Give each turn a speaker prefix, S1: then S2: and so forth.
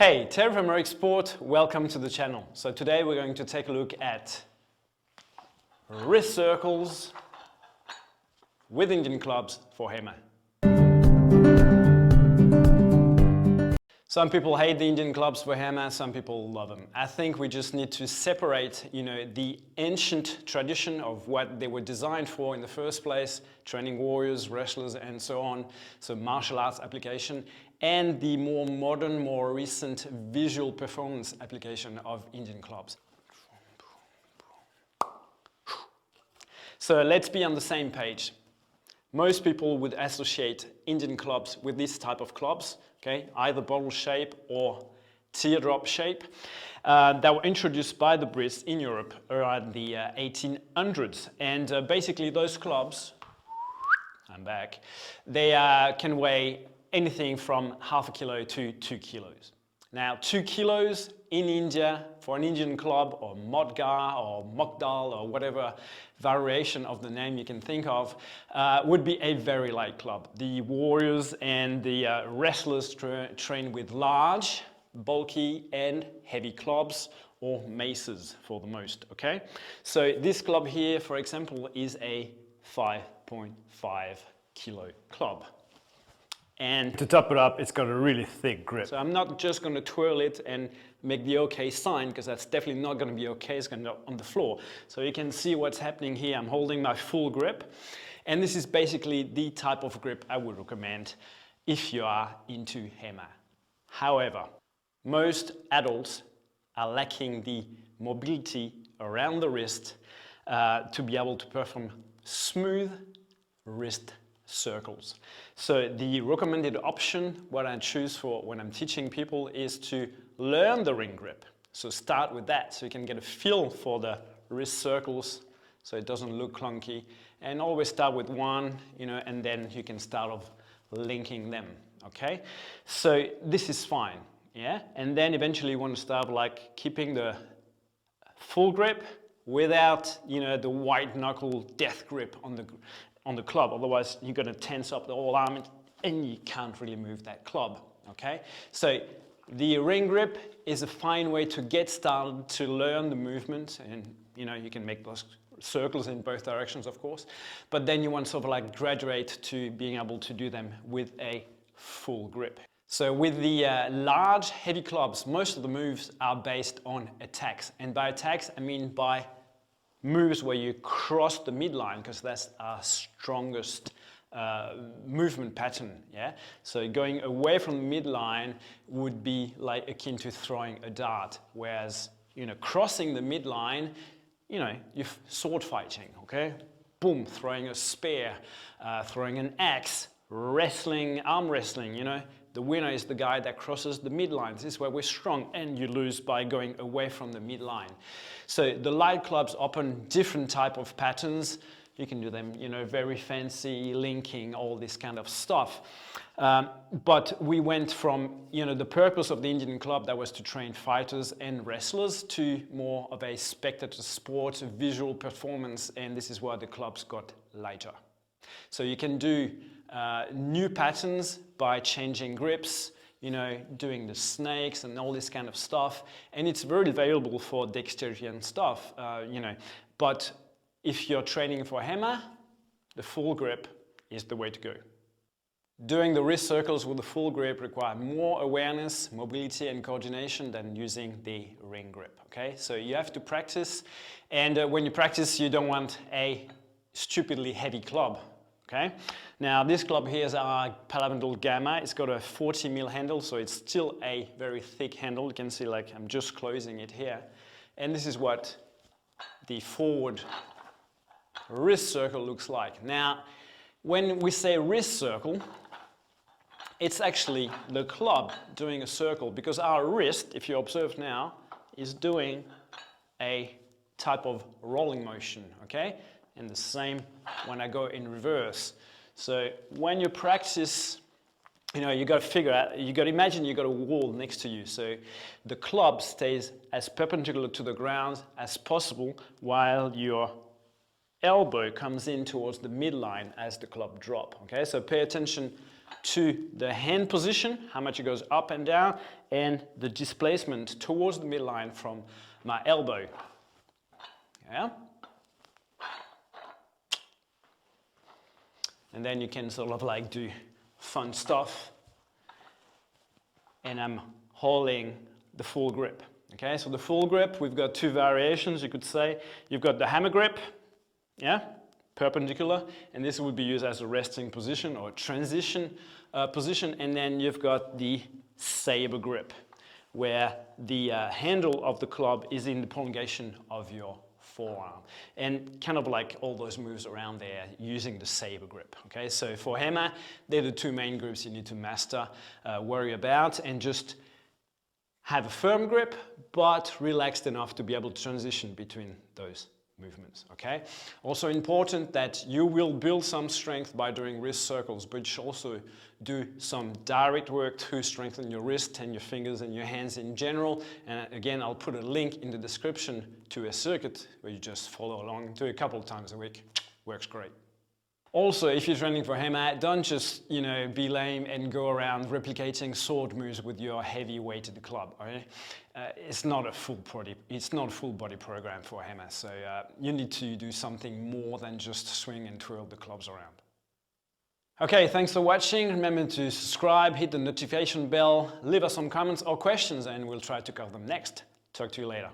S1: Hey, Thierry from Heroic Sport, welcome to the channel. So today we're going to take a look at wrist circles with Indian clubs for HEMA. Some people hate the Indian clubs for HEMA, some people love them. I think we just need to separate, the ancient tradition of what they were designed for in the first place, training warriors, wrestlers, and so on, so martial arts application, and the more modern, more recent visual performance application of Indian clubs. So let's be on the same page. Most people would associate Indian clubs with this type of clubs, okay? Either bottle shape or teardrop shape, that were introduced by the Brits in Europe around the 1800s. And basically those clubs, I'm back, they can weigh anything from half a kilo to 2 kilos. Now 2 kilos in India for an Indian club, or modgar or mokdal or whatever variation of the name you can think of, would be a very light club. The warriors and the wrestlers train with large, bulky and heavy clubs, or maces for the most, okay? So this club here, for example, is a 5.5 kilo club. And to top it up, it's got a really thick grip. So I'm not just going to twirl it and make the OK sign, because that's definitely not going to be OK. It's going to be on the floor. So you can see what's happening here. I'm holding my full grip. And this is basically the type of grip I would recommend if you are into HEMA. However, most adults are lacking the mobility around the wrist to be able to perform smooth wrist circles. So the recommended option, what I choose for when I'm teaching people, is to learn the ring grip. So start with that so you can get a feel for the wrist circles so it doesn't look clunky, and always start with one, and then you can start off linking them, okay? So this is fine, yeah? And then eventually you want to start like keeping the full grip without, the white knuckle death grip on the club. Otherwise you're going to tense up the whole arm and you can't really move that club, okay? So the ring grip is a fine way to get started, to learn the movement, and you can make those circles in both directions, of course, but then you want to sort of like graduate to being able to do them with a full grip. So with the large heavy clubs, most of the moves are based on attacks, and by attacks I mean by moves where you cross the midline, because that's our strongest movement pattern, yeah? So going away from the midline would be like akin to throwing a dart, whereas, crossing the midline, you're sword fighting, okay? Boom, throwing a spear, throwing an axe, wrestling, arm wrestling, the winner is the guy that crosses the midline. This is where we're strong, and you lose by going away from the midline. So the light clubs open different type of patterns. You can do them, very fancy, linking, all this kind of stuff. But we went from, the purpose of the Indian club, that was to train fighters and wrestlers, to more of a spectator sport, visual performance, and this is where the clubs got lighter. So you can do new patterns by changing grips, doing the snakes and all this kind of stuff, and it's very valuable for dexterity and stuff, but if you're training for HEMA, the full grip is the way to go. Doing the wrist circles with the full grip require more awareness, mobility and coordination than using the ring grip, okay? So you have to practice, and when you practice you don't want a stupidly heavy club. Okay. Now this club here is our Palavendal Gamma. It's got a 40 mil handle, so it's still a very thick handle. You can see like I'm just closing it here. And this is what the forward wrist circle looks like. Now, when we say wrist circle, it's actually the club doing a circle, because our wrist, if you observe now, is doing a type of rolling motion, okay? And the same when I go in reverse. So when you practice, you got to figure out, you got to imagine you got a wall next to you. So the club stays as perpendicular to the ground as possible while your elbow comes in towards the midline as the club drop. Okay, so pay attention to the hand position, how much it goes up and down, and the displacement towards the midline from my elbow. Yeah? And then you can sort of like do fun stuff. And I'm holding the full grip. Okay, so the full grip, we've got two variations, you could say. You've got the hammer grip, yeah, perpendicular, and this would be used as a resting position or a transition position. And then you've got the saber grip, where the handle of the club is in the prolongation of your forearm, and kind of like all those moves around there using the saber grip. Okay, so for HEMA, they're the two main groups you need to master, worry about, and just have a firm grip, but relaxed enough to be able to transition between those movements, okay? Also important that you will build some strength by doing wrist circles, but you should also do some direct work to strengthen your wrist and your fingers and your hands in general. And again, I'll put a link in the description to a circuit where you just follow along, do it a couple of times a week. Works great. Also, if you're training for HEMA, don't just, be lame and go around replicating sword moves with your heavy weighted club. Okay? It's not a full body program for HEMA, so you need to do something more than just swing and twirl the clubs around. Okay, thanks for watching. Remember to subscribe, hit the notification bell, leave us some comments or questions, and we'll try to cover them next. Talk to you later.